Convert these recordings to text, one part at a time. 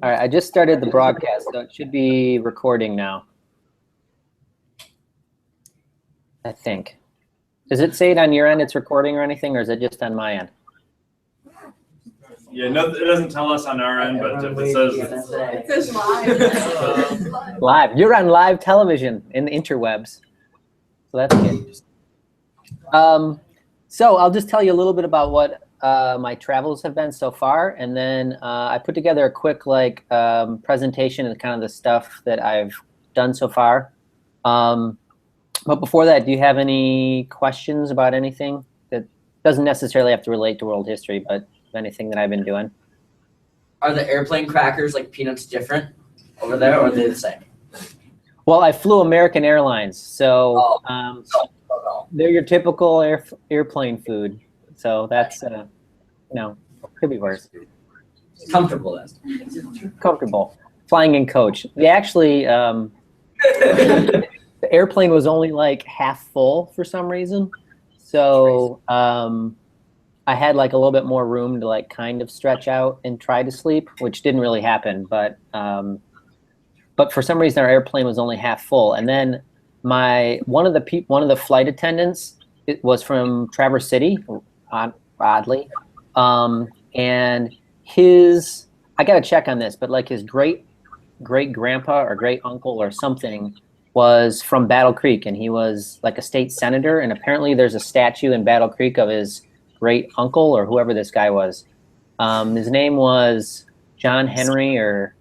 All right, I just started the broadcast, so it should be recording now. I think. Does it say it on your end it's recording or anything, or is it just on my end? Yeah, no, it doesn't tell us on our end, but if it says It says live. Live. You're on live television in the interwebs. So that's good. So I'll just tell you a little bit about what my travels have been so far, and then I put together a quick presentation of kind of the stuff that I've done so far. But before that, do you have any questions about anything that doesn't necessarily have to relate to world history, but anything that I've been doing? Are the airplane crackers like peanuts different over there, or are they the same? Well, I flew American Airlines, so they're your typical airplane food. So that's, could be worse. It's comfortable then. Comfortable. Flying in coach. They actually, the airplane was only like half full for some reason. So I had like a little bit more room to like kind of stretch out and try to sleep, which didn't really happen. But for some reason our airplane was only half full. And then one of the flight attendants, it was from Traverse City, oddly, and I got to check on this, but like his great grandpa or great uncle or something was from Battle Creek, and he was like a state senator, and apparently there's a statue in Battle Creek of his great uncle or whoever this guy was. His name was John Henry or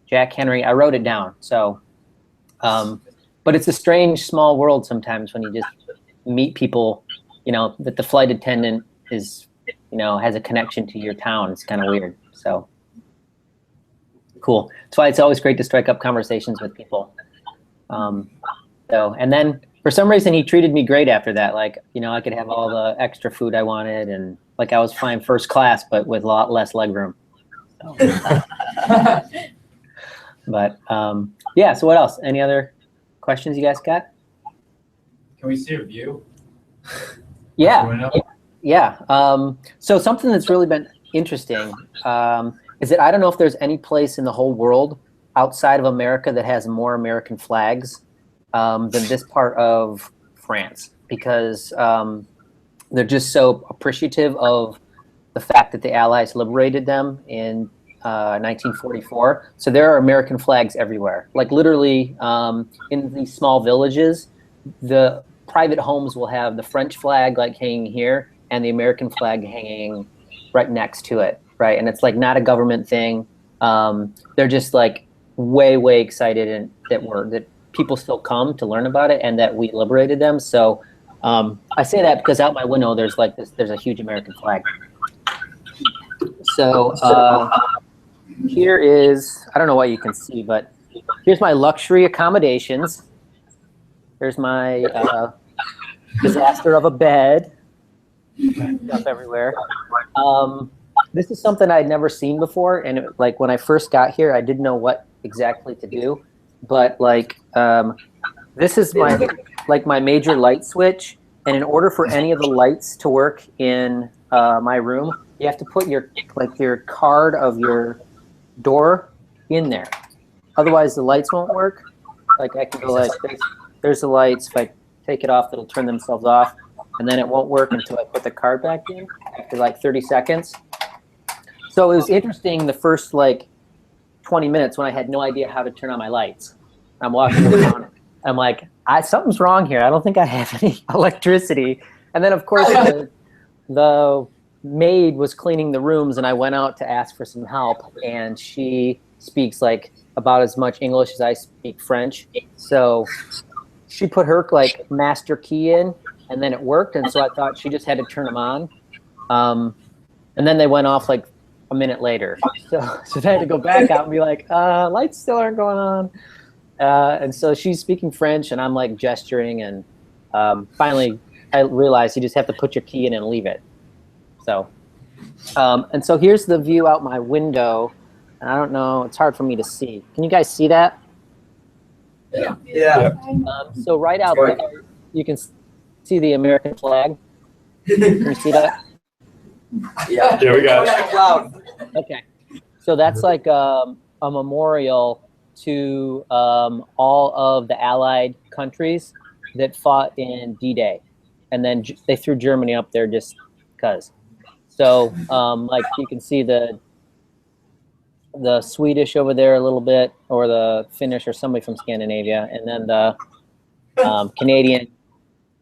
Jack Henry. I wrote it down. So, but it's a strange small world sometimes when you just meet people, that the flight attendant is, has a connection to your town. It's kind of weird. So cool. That's why it's always great to strike up conversations with people. And then for some reason he treated me great after that. Like, I could have all the extra food I wanted, and like I was flying first class, but with a lot less leg room. So. But yeah, so what else? Any other questions you guys got? Can we see a view? Yeah. So something that's really been interesting is that I don't know if there's any place in the whole world outside of America that has more American flags than this part of France, because they're just so appreciative of the fact that the Allies liberated them in 1944. So there are American flags everywhere. Like literally in these small villages, the private homes will have the French flag like hanging here and the American flag hanging right next to it, right? And it's like not a government thing. They're just like way excited and that people still come to learn about it and that we liberated them. So I say that because out my window there's a huge American flag. So here is, I don't know what you can see, but here's my luxury accommodations. There's my disaster of a bed, stuff everywhere. This is something I'd never seen before, and like when I first got here, I didn't know what exactly to do. But like, this is my major light switch, and in order for any of the lights to work in my room, you have to put your card of your door in there. Otherwise, the lights won't work. Like I can go like this. There's the lights. If I take it off, it'll turn themselves off, and then it won't work until I put the card back in after like 30 seconds. So it was interesting the first like 20 minutes when I had no idea how to turn on my lights. I'm walking around. I'm like, something's wrong here. I don't think I have any electricity. And then of course the maid was cleaning the rooms, and I went out to ask for some help, and she speaks like about as much English as I speak French. So she put her like master key in, and then it worked. And so I thought she just had to turn them on. And then they went off like a minute later. So I had to go back out and be like, lights still aren't going on. And so she's speaking French, and I'm like gesturing, and finally I realized you just have to put your key in and leave it. So, and so here's the view out my window, and I don't know, it's hard for me to see. Can you guys see that? Yeah. So right out there, you can see the American flag. Can you see that? Yeah, we got it. Loud. Okay. So that's like a memorial to all of the Allied countries that fought in D-Day, and then they threw Germany up there just because. So, like you can see the Swedish over there a little bit, or the Finnish, or somebody from Scandinavia, and then the Canadian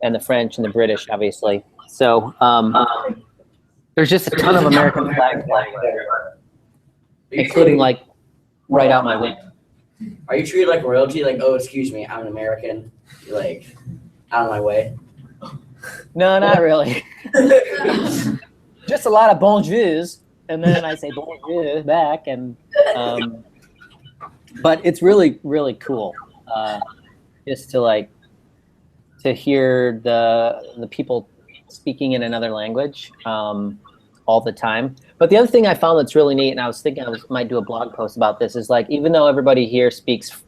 and the French and the British, obviously. So there's just a ton of American flags flying, including like right out my window. Are you treated like royalty? Like, oh, excuse me, I'm an American. You're like, out of my way. No, not really. Just a lot of bonjours, and then I say bonjour back, and but it's really, really cool just to hear the people speaking in another language all the time. But the other thing I found that's really neat, and I was thinking might do a blog post about this, is like, even though everybody here speaks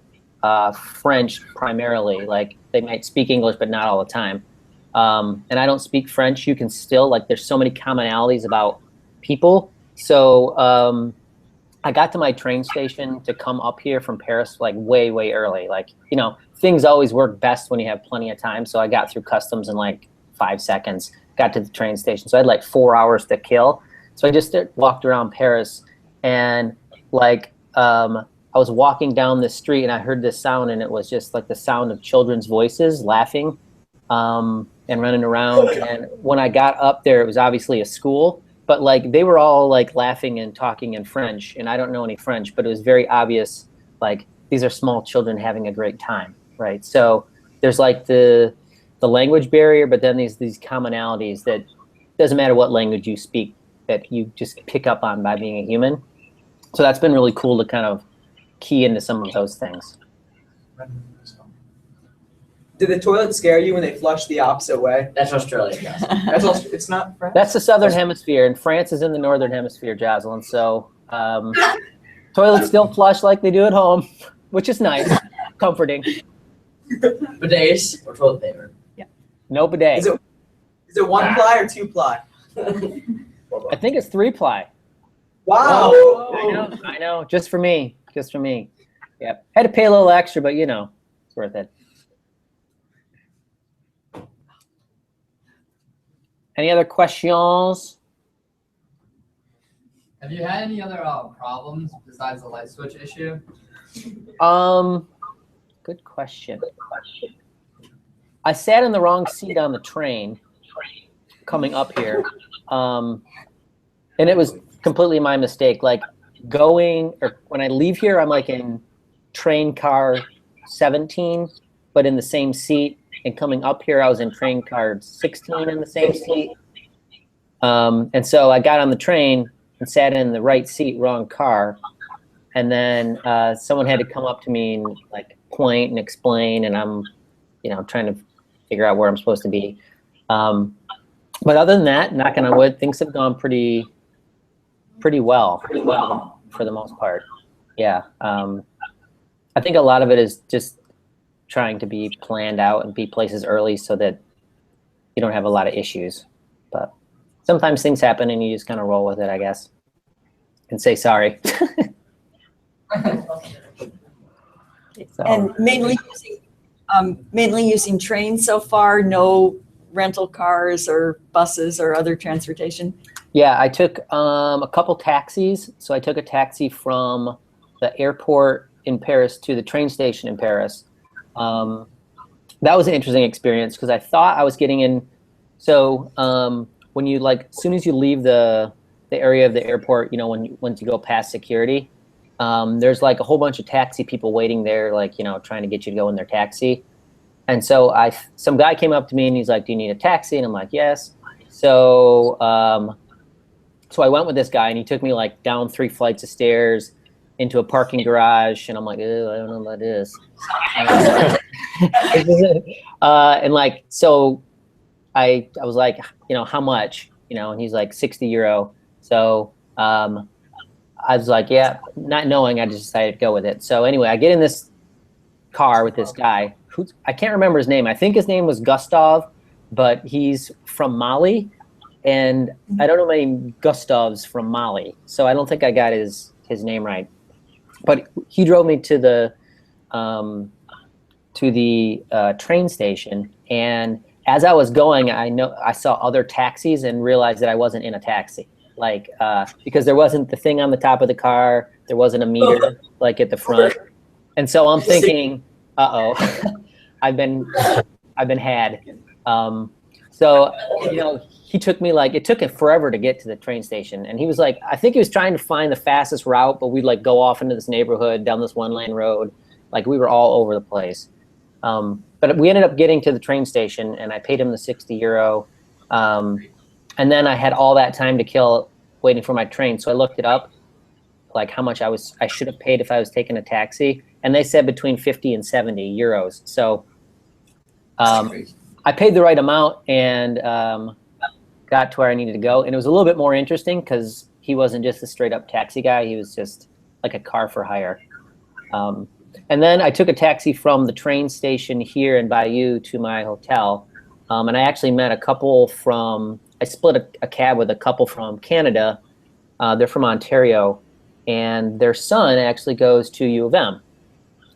French primarily, like they might speak English but not all the time, and I don't speak French, you can still, like, there's so many commonalities about people. So I got to my train station to come up here from Paris like way, way early. Like, you know, things always work best when you have plenty of time. So I got through customs in like 5 seconds, got to the train station. So I had like 4 hours to kill. So I just walked around Paris, and like I was walking down the street and I heard this sound, and it was just like the sound of children's voices laughing and running around. And when I got up there, it was obviously a school, but like they were all like laughing and talking in French, and I don't know any French, but it was very obvious, like these are small children having a great time, right? So there's like the language barrier, but then these commonalities that doesn't matter what language you speak, that you just pick up on by being a human. So that's been really cool to kind of key into some of those things. Did the toilet scare you when they flushed the opposite way? That's Australia, guys. That's also, it's not France? That's the southern hemisphere, and France is in the northern hemisphere, Jocelyn. So toilets still flush like they do at home, which is nice, comforting. Bidets or toilet paper? No bidet. Is it 1 ply or 2 ply? I think it's 3 ply. Wow. I know. Just for me. Yep. Had to pay a little extra, but you know, it's worth it. Any other questions? Have you had any other problems besides the light switch issue? Good question. I sat in the wrong seat on the train coming up here, and it was completely my mistake. Like when I leave here, I'm like in train car 17, but in the same seat. And coming up here, I was in train car 16 in the same seat. And so I got on the train and sat in the right seat, wrong car. And then someone had to come up to me and like point and explain, and I'm, you know, trying to figure out where I'm supposed to be. But other than that, knocking on wood, things have gone pretty well for the most part. Yeah. I think a lot of it is just trying to be planned out and be places early so that you don't have a lot of issues. But sometimes things happen and you just kind of roll with it, I guess, and say sorry. So. And mainly using trains so far, no rental cars or buses or other transportation? Yeah, I took a couple taxis. So I took a taxi from the airport in Paris to the train station in Paris. That was an interesting experience because I thought I was getting in. So when you as soon as you leave the area of the airport, you know, once you go past security, there's like a whole bunch of taxi people waiting there, like, you know, trying to get you to go in their taxi. And so some guy came up to me and he's like, "Do you need a taxi?" And I'm like, "Yes." So so I went with this guy and he took me like down 3 flights of stairs into a parking garage, and I'm like, "Ew, I don't know what that is." And like, so I was like, you know, "How much?" You know, and he's like, €60. So I was like, yeah, not knowing, I just decided to go with it. So anyway, I get in this car with this guy who I can't remember his name. I think his name was Gustav, but he's from Mali, and I don't know many Gustavs from Mali, so I don't think I got his name right. but he drove me to the train station, and as I was going, I saw other taxis and realized that I wasn't in a taxi, like because there wasn't the thing on the top of the car, there wasn't a meter like at the front, and so I'm thinking, I've been had. So he took me it took him forever to get to the train station, and he was like, I think he was trying to find the fastest route, but we'd like go off into this neighborhood down this one-lane road, like we were all over the place. But we ended up getting to the train station, and I paid him the €60, and then I had all that time to kill waiting for my train. So I looked it up, like how much I should have paid if I was taking a taxi, and they said between 50 and 70 euros. So I paid the right amount and got to where I needed to go. And it was a little bit more interesting because he wasn't just a straight up taxi guy. He was just like a car for hire. And then I took a taxi from the train station here in Bayou to my hotel. And I actually met a couple I split a cab with a couple from Canada. They're from Ontario, and their son actually goes to U of M.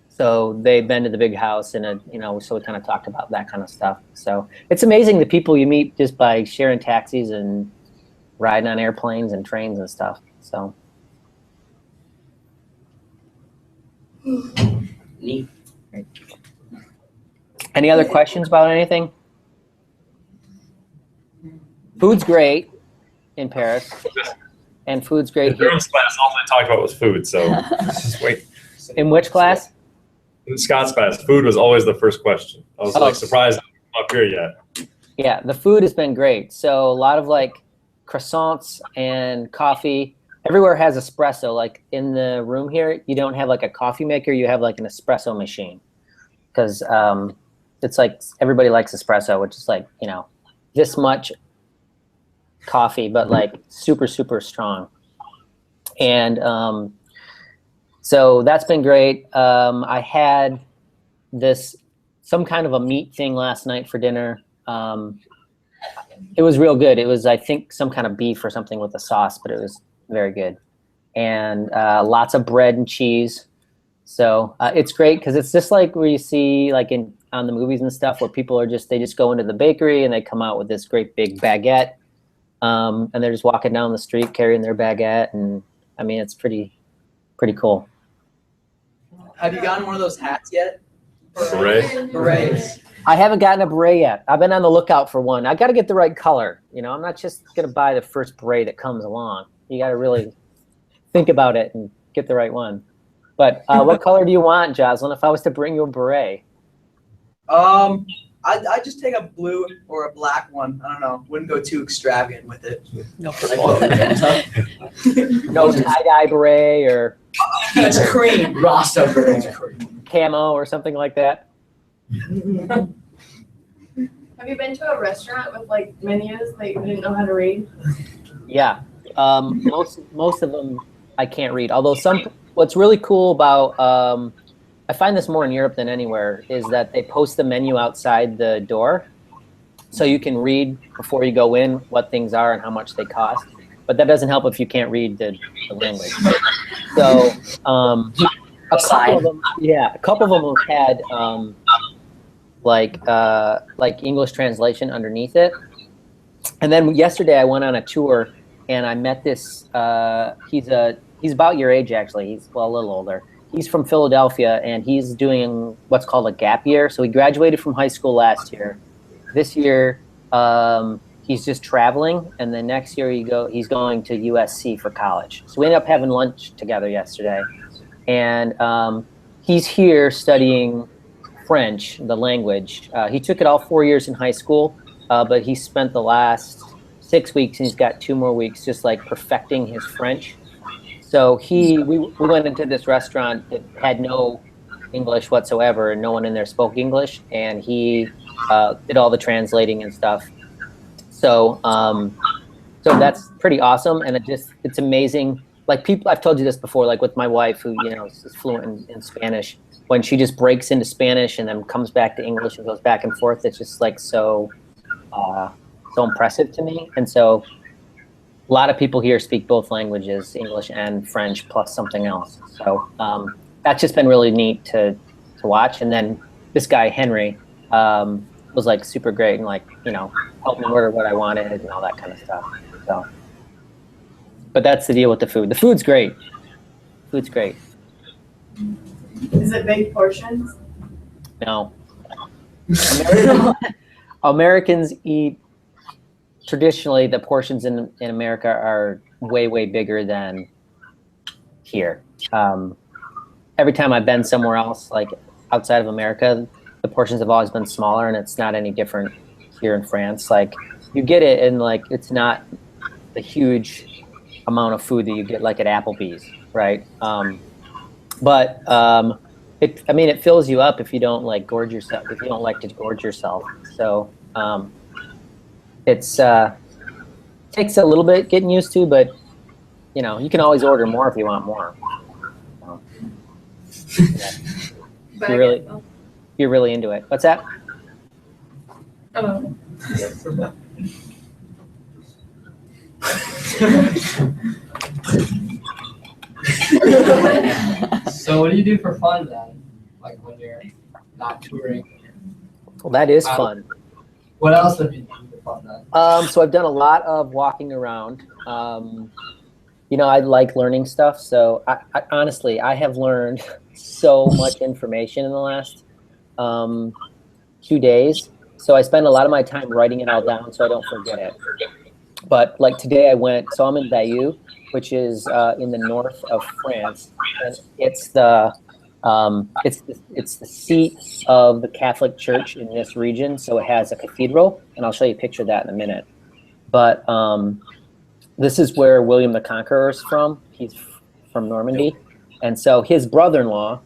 So they've been to the big house, and so we kind of talked about that kind of stuff. So it's amazing the people you meet just by sharing taxis and riding on airplanes and trains and stuff. So Neat. any other questions about anything? Food's great in Paris, and food's great In here. Bruno's class, all they talked about was food, so just wait. In which class? In Scott's class, food was always the first question. I was like surprised I'm up here yet. Yeah, the food has been great. So a lot of like croissants and coffee. Everywhere has espresso. Like in the room here, you don't have like a coffee maker. You have like an espresso machine, because it's like everybody likes espresso, which is like this much coffee, but like super, super strong. And so that's been great. I had some kind of a meat thing last night for dinner. It was real good. It was, I think, some kind of beef or something with a sauce, but it was very good. And lots of bread and cheese. So it's great because it's just like where you see like on the movies and stuff where people they just go into the bakery and they come out with this great big baguette. And they're just walking down the street carrying their baguette. And I mean, it's pretty cool. Have you gotten one of those hats yet? Beret? Berets. I haven't gotten a beret yet. I've been on the lookout for one. I got to get the right color. I'm not just going to buy the first beret that comes along. You got to really think about it and get the right one. But what color do you want, Jocelyn, if I was to bring you a beret? I'd just take a blue or a black one. I don't know. Wouldn't go too extravagant with it. No tie-dye beret or It's cream. Rasta beret. camo or something like that. Have you been to a restaurant with like menus that you didn't know how to read? Yeah, most of them I can't read. Although what's really cool about I find this more in Europe than anywhere is that they post the menu outside the door, so you can read before you go in what things are and how much they cost. But that doesn't help if you can't read the language. So a couple of them had like English translation underneath it. And then yesterday I went on a tour and I met this. He's about your age actually. He's a little older. He's from Philadelphia and he's doing what's called a gap year. So he graduated from high school last year. This year he's just traveling, and then next year he's going to USC for college. So we ended up having lunch together yesterday, and he's here studying French, the language. He took it all 4 years in high school, but he spent the last 6 weeks, and he's got 2 more weeks just like perfecting his French. So we went into this restaurant that had no English whatsoever, and no one in there spoke English, and he did all the translating and stuff. So so that's pretty awesome, and it's amazing. Like I've told you this before, like with my wife who is fluent in Spanish. When she just breaks into Spanish and then comes back to English and goes back and forth, it's just like so impressive to me. And so a lot of people here speak both languages, English and French, plus something else. So that's just been really neat to watch. And then this guy Henry was like super great and like helped me order what I wanted and all that kind of stuff. So, but that's the deal with the food. The food's great. Food's great. Is it big portions? No. Americans eat, traditionally, the portions in America are way, way bigger than here. Every time I've been somewhere else, like outside of America, the portions have always been smaller, and it's not any different here in France. Like, you get it, and like it's not the huge amount of food that you get like at Applebee's, right? But it fills you up if you don't like gorge yourself, if you don't like to gorge yourself. So it's takes a little bit getting used to, but you can always order more if you want more. So, yeah. You're really into it. What's that? Oh. So what do you do for fun then? Like when you're not touring? Well, that is fun. What else have you done for fun then? So I've done a lot of walking around. I like learning stuff. So I honestly, I have learned so much information in the last 2 days. So I spend a lot of my time writing it all down so I don't forget it. But like today I went, so I'm in Bayeux, which is in the north of France, and it's the seat of the Catholic Church in this region. So it has a cathedral, and I'll show you a picture of that in a minute. But this is where William the Conqueror is from. He's from Normandy, and so his brother-in-law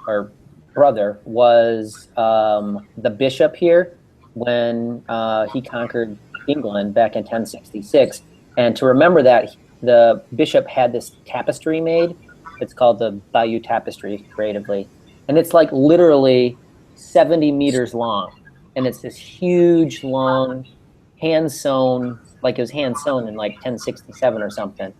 or brother was the bishop here when he conquered England back in 1066. And to remember that, the bishop had this tapestry made. It's called the Bayeux Tapestry, creatively. And it's like literally 70 meters long. And it's this huge, long, hand-sewn, like it was hand-sewn in like 1067 or something,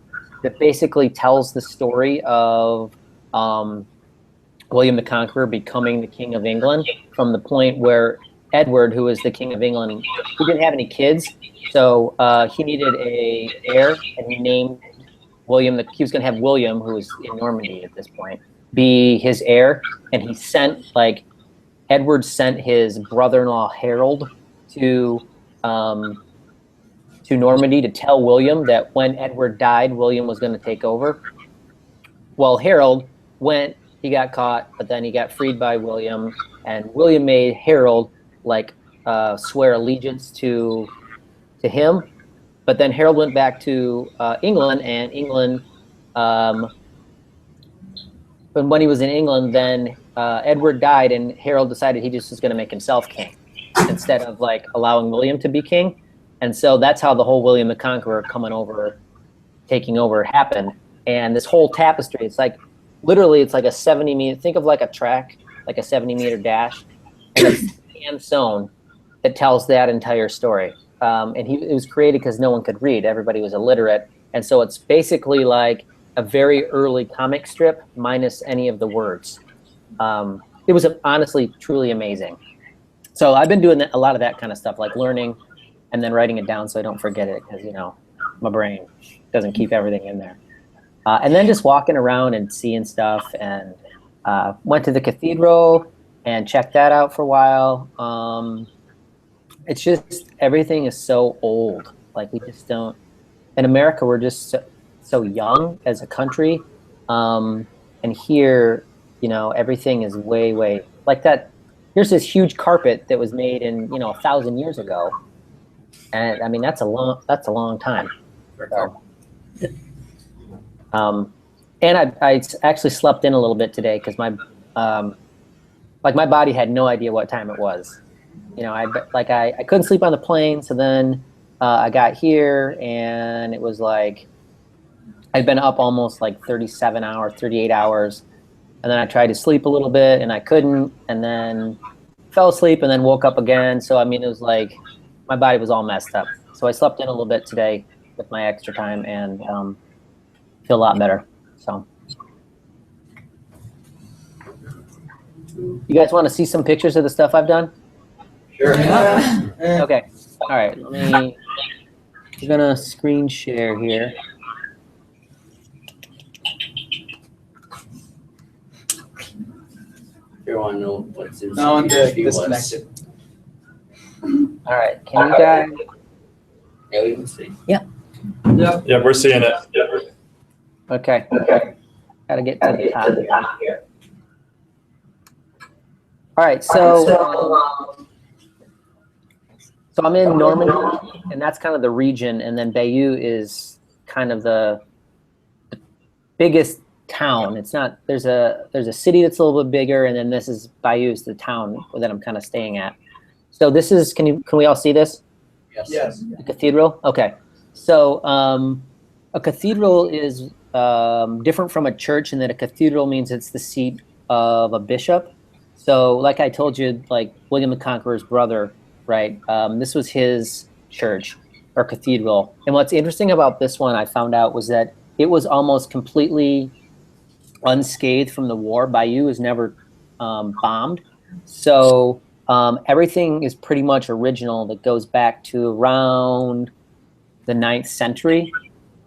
that basically tells the story of William the Conqueror becoming the King of England from the point where Edward, who was the King of England, he didn't have any kids, so he needed a heir, and he named William. He was going to have William, who was in Normandy at this point, be his heir, and he sent Edward sent his brother-in-law Harold to Normandy to tell William that when Edward died, William was going to take over. Well, Harold went, he got caught, but then he got freed by William, and William made Harold swear allegiance to him. But then Harold went back to England, and England, but when he was in England, then Edward died, and Harold decided he just was going to make himself king instead of like allowing William to be king. And so that's how the whole William the Conqueror taking over happened. And this whole tapestry, it's like literally it's like a 70-meter, think of like a track, like a 70-meter dash, and it's hand sewn that tells that entire story. And it was created because no one could read. Everybody was illiterate. And so it's basically like a very early comic strip minus any of the words. It was honestly truly amazing. So I've been doing a lot of that kind of stuff, like learning and then writing it down so I don't forget it, because my brain doesn't keep everything in there. And then just walking around and seeing stuff, and went to the cathedral and checked that out for a while. It's just, everything is so old. Like, we just don't, in America, we're just so young as a country. And here, everything is way, way, like that. There's this huge carpet that was made in, 1,000 years ago. And I mean, that's a long time. So, and I actually slept in a little bit today because my body had no idea what time it was. I couldn't sleep on the plane. So then I got here, and it was like, I'd been up almost like 37 hours, 38 hours. And then I tried to sleep a little bit, and I couldn't, and then fell asleep, and then woke up again. So, I mean, it was like, my body was all messed up. So I slept in a little bit today, with my extra time and feel a lot better. So, you guys want to see some pictures of the stuff I've done? Sure. Okay. All right. We're gonna screen share here. You want to know what's in No, I'm your good. Disconnected. All right. Can you guys? Yeah, we can see. Yeah, we're seeing it. Okay. Gotta get to the top here. All right. So I'm in Normandy, and that's kind of the region, and then Bayeux is kind of the biggest town. It's not. There's a city that's a little bit bigger, and then this is Bayeux, the town that I'm kind of staying at. So this is. Can we all see this? Yes. A cathedral? Okay. So a cathedral is different from a church in that a cathedral means it's the seat of a bishop. So like I told you, like William the Conqueror's brother, right? This was his church or cathedral. And what's interesting about this one I found out was that it was almost completely unscathed from the war. Bayeux was never bombed. So everything is pretty much original that goes back to around the 9th century.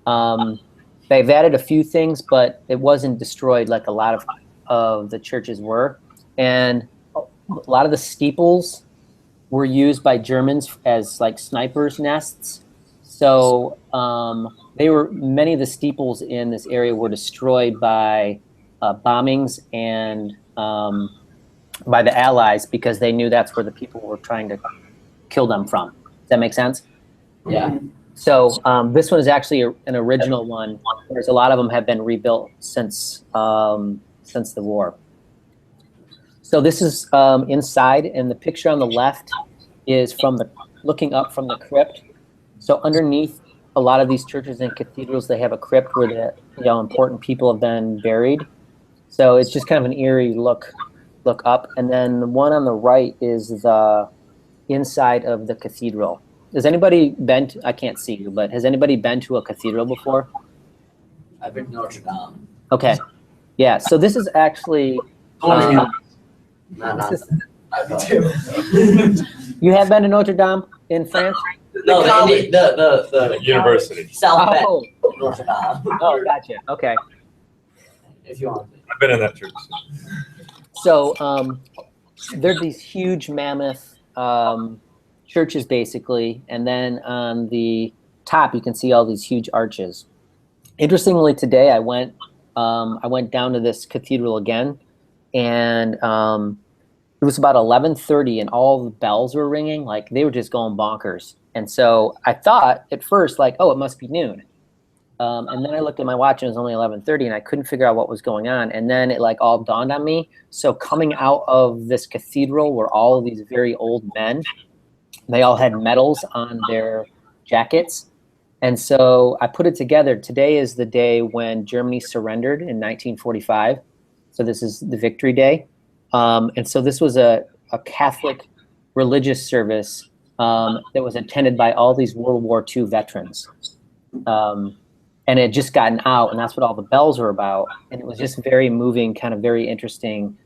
They've added a few things, but it wasn't destroyed like a lot of the churches were. And a lot of the steeples were used by Germans as like snipers' nests. So many of the steeples in this area were destroyed by bombings and by the Allies because they knew that's where the people were trying to kill them from. Does that make sense? Yeah. So this one is actually an original one, whereas a lot of them have been rebuilt since the war. So this is inside, and the picture on the left is looking up from the crypt. So underneath a lot of these churches and cathedrals, they have a crypt where the important people have been buried. So it's just kind of an eerie look up. And then the one on the right is the inside of the cathedral. Has anybody been to, I can't see you, but has anybody been to a cathedral before? I've been to Notre Dame. Okay. Yeah, so this is actually... Not. You have been to Notre Dame in France? No, the University. South Bend. Oh, Notre Dame. oh, gotcha. Okay. If you want. I've been in that church. So there's these huge mammoth churches basically, and then on the top you can see all these huge arches. Interestingly, today I went down to this cathedral again, and it was about 11:30, and all the bells were ringing, like they were just going bonkers. And so I thought at first, like, oh, it must be noon. And then I looked at my watch and it was only 11:30, and I couldn't figure out what was going on. And then it like all dawned on me. So coming out of this cathedral were all of these very old men. They all had medals on their jackets. And so I put it together. Today is the day when Germany surrendered in 1945. So this is the Victory Day. And so this was a Catholic religious service that was attended by all these World War II veterans. And it had just gotten out, and that's what all the bells were about. And it was just very moving, kind of very interesting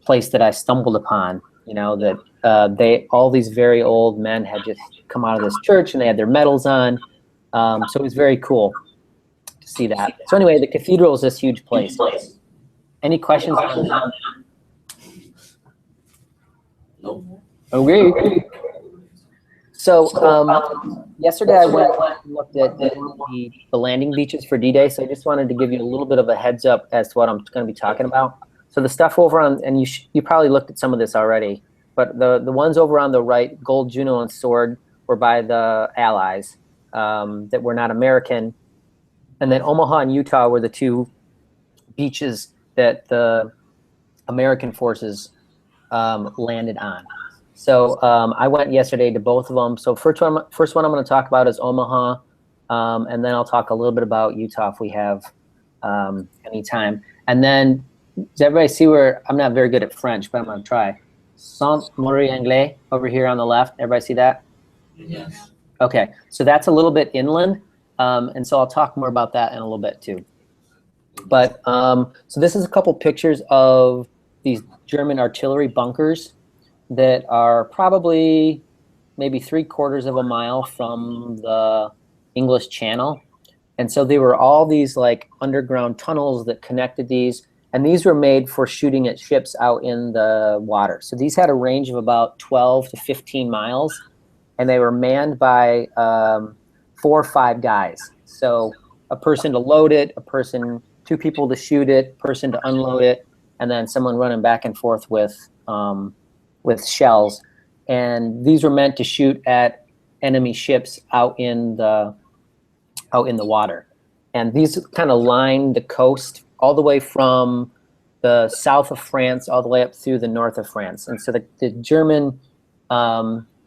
place that I stumbled upon, you know, that all these very old men had just come out of this church and they had their medals on. So it was very cool to see that. So anyway, the cathedral is this huge place. Any questions on that? Nope. Okay. So yesterday I went and looked at the landing beaches for D-Day. So I just wanted to give you a little bit of a heads up as to what I'm going to be talking about. So the stuff over on, and you probably looked at some of this already, but the ones over on the right, Gold, Juno, and Sword, were by the Allies that were not American. And then Omaha and Utah were the two beaches that the American forces landed on. So I went yesterday to both of them. So first one I'm going to talk about is Omaha, and then I'll talk a little bit about Utah if we have any time. And then, does everybody see where, I'm not very good at French, but I'm going to try. Saint-Marie-Anglais over here on the left. Everybody see that? Yes. Okay, so that's a little bit inland. And so I'll talk more about that in a little bit too. But so this is a couple pictures of these German artillery bunkers that are probably maybe 3/4 of a mile from the English Channel. And so they were all these like underground tunnels that connected these, and these were made for shooting at ships out in the water. So these had a range of about 12 to 15 miles, and they were manned by 4 or 5 guys. So a person to load it, two people to shoot it, person to unload it, and then someone running back and forth with shells. And these were meant to shoot at enemy ships out in the water. And these kind of lined the coast all the way from the south of France all the way up through the north of France. And so the German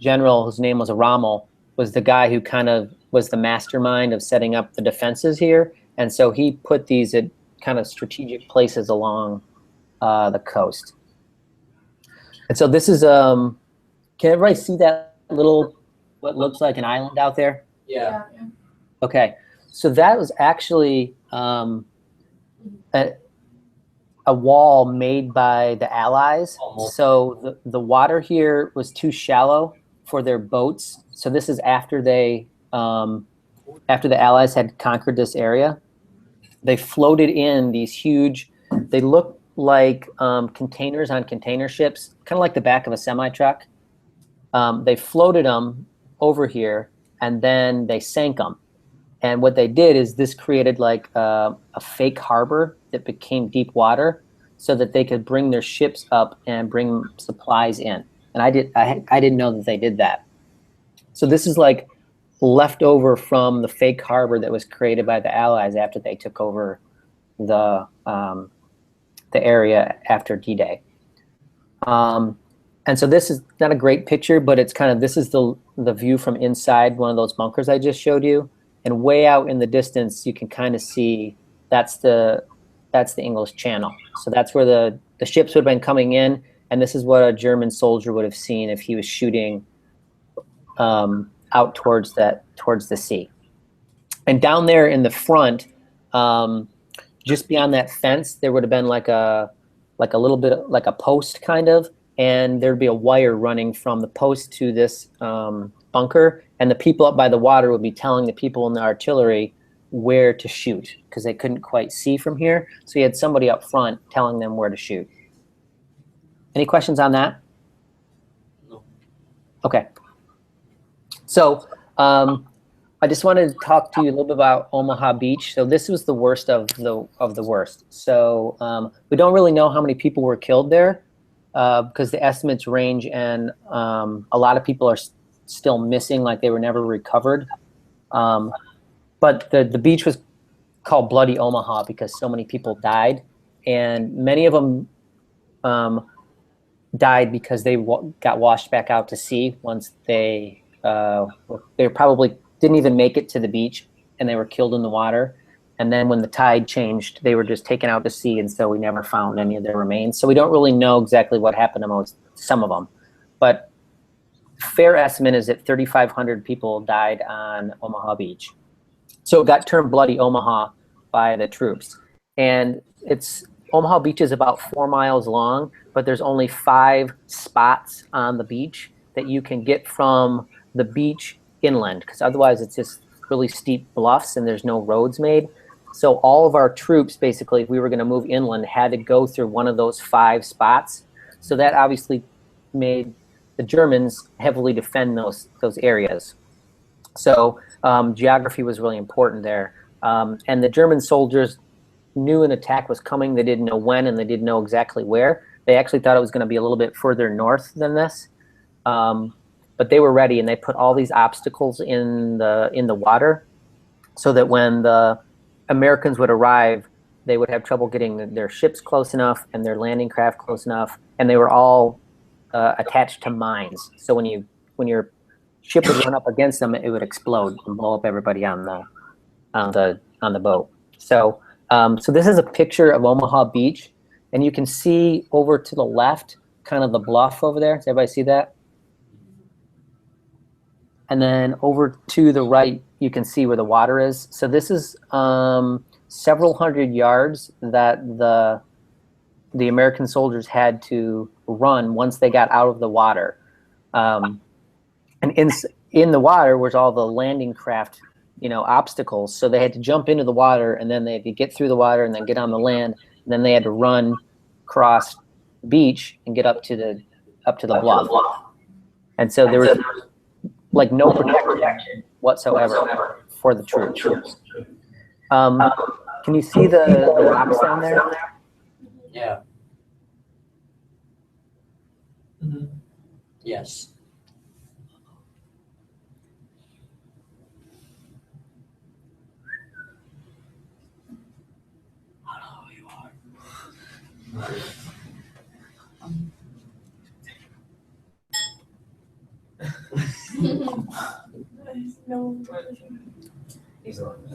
general, whose name was Rommel, was the guy who kind of was the mastermind of setting up the defenses here. And so he put these at kind of strategic places along the coast. And so this is, can everybody see that little, what looks like an island out there? Yeah. Okay, so that was actually a wall made by the Allies. So the water here was too shallow for their boats. So this is after the Allies had conquered this area. They floated in these huge, they look like containers on container ships, kind of like the back of a semi-truck. They floated them over here, and then they sank them. And what they did is this created like a fake harbor that became deep water, so that they could bring their ships up and bring supplies in. And I didn't know that they did that. So this is like leftover from the fake harbor that was created by the Allies after they took over the area after D-Day. And so this is not a great picture, but it's kind of, this is the view from inside one of those bunkers I just showed you. And way out in the distance, you can kind of see that's the English Channel. So that's where the ships would have been coming in, and this is what a German soldier would have seen if he was shooting out towards the sea. And down there in the front, just beyond that fence, there would have been like a little bit like a post kind of, and there'd be a wire running from the post to this bunker, and the people up by the water would be telling the people in the artillery where to shoot because they couldn't quite see from here. So you had somebody up front telling them where to shoot. Any questions on that? No. Okay. So I just wanted to talk to you a little bit about Omaha Beach. So this was the worst of the worst. So we don't really know how many people were killed there because the estimates range, and a lot of people are still missing, like they were never recovered. But the beach was called Bloody Omaha because so many people died, and many of them died because they got washed back out to sea once they probably didn't even make it to the beach, and they were killed in the water. And then when the tide changed, they were just taken out to sea, and so we never found any of their remains. So we don't really know exactly what happened to some of them. But fair estimate is that 3,500 people died on Omaha Beach. So it got termed Bloody Omaha by the troops. And Omaha Beach is about 4 miles long, but there's only 5 spots on the beach that you can get from the beach inland, because otherwise it's just really steep bluffs and there's no roads made. So all of our troops, basically, if we were going to move inland, had to go through one of those 5 spots. So that obviously made the Germans heavily defend those areas. So geography was really important there. And the German soldiers knew an attack was coming. They didn't know when, and they didn't know exactly where. They actually thought it was going to be a little bit further north than this. But they were ready, and they put all these obstacles in the water so that when the Americans would arrive, they would have trouble getting their ships close enough and their landing craft close enough. And they were all attached to mines. So when your ship would run up against them, it would explode and blow up everybody on the boat. So so this is a picture of Omaha Beach, and you can see over to the left, kind of the bluff over there. Does everybody see that? And then over to the right, you can see where the water is. So this is several hundred yards that the American soldiers had to run once they got out of the water. And in the water was all the landing craft, obstacles. So they had to jump into the water, and then they had to get through the water and then get on the land. And then they had to run across the beach and get up to the bluff. And so there was like no protection whatsoever for the troops. Can you see the rocks down there? Yeah. Mhm. Yes. I don't know who you are.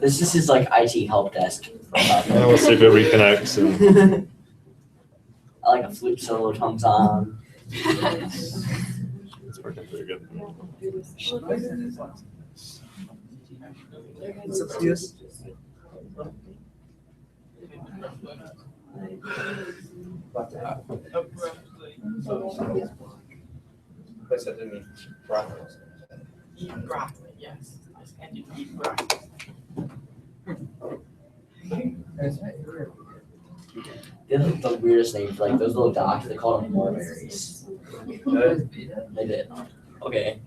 This is his like IT help desk. And we'll see if it reconnects. And I like a flute solo comes on. it's working pretty good. What's up, Theus? Place I didn't eat broccoli. Eat broccoli, yes. This can't eat broccoli. The weirdest thing, like those little dogs, they call them mulberries. They did. Okay.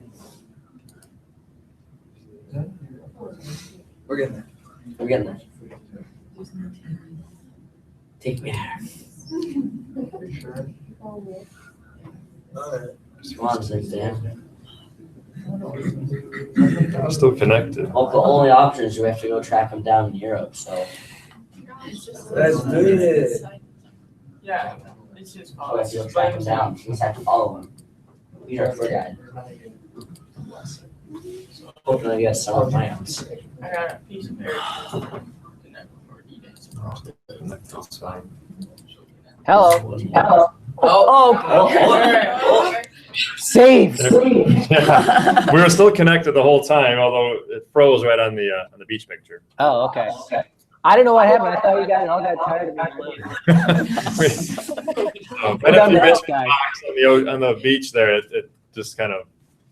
We're getting there. We're getting there. Take me there. Come on, Zig Dan. I'm still connected. Well, the only option is we have to go track him down in Europe, so Let's do it. Yeah, it's just we have to go track him down. We just have to follow him. He's our tour guide. Hopefully he has summer plans. I got a piece of parachute. Hello. Oh, Saved. Yeah. We were still connected the whole time, although it froze right on the beach picture. Oh, okay. I didn't know what happened. I thought you guys all got tired of me. Right We're done after you with mentioned this guy. on the beach there, it just kind of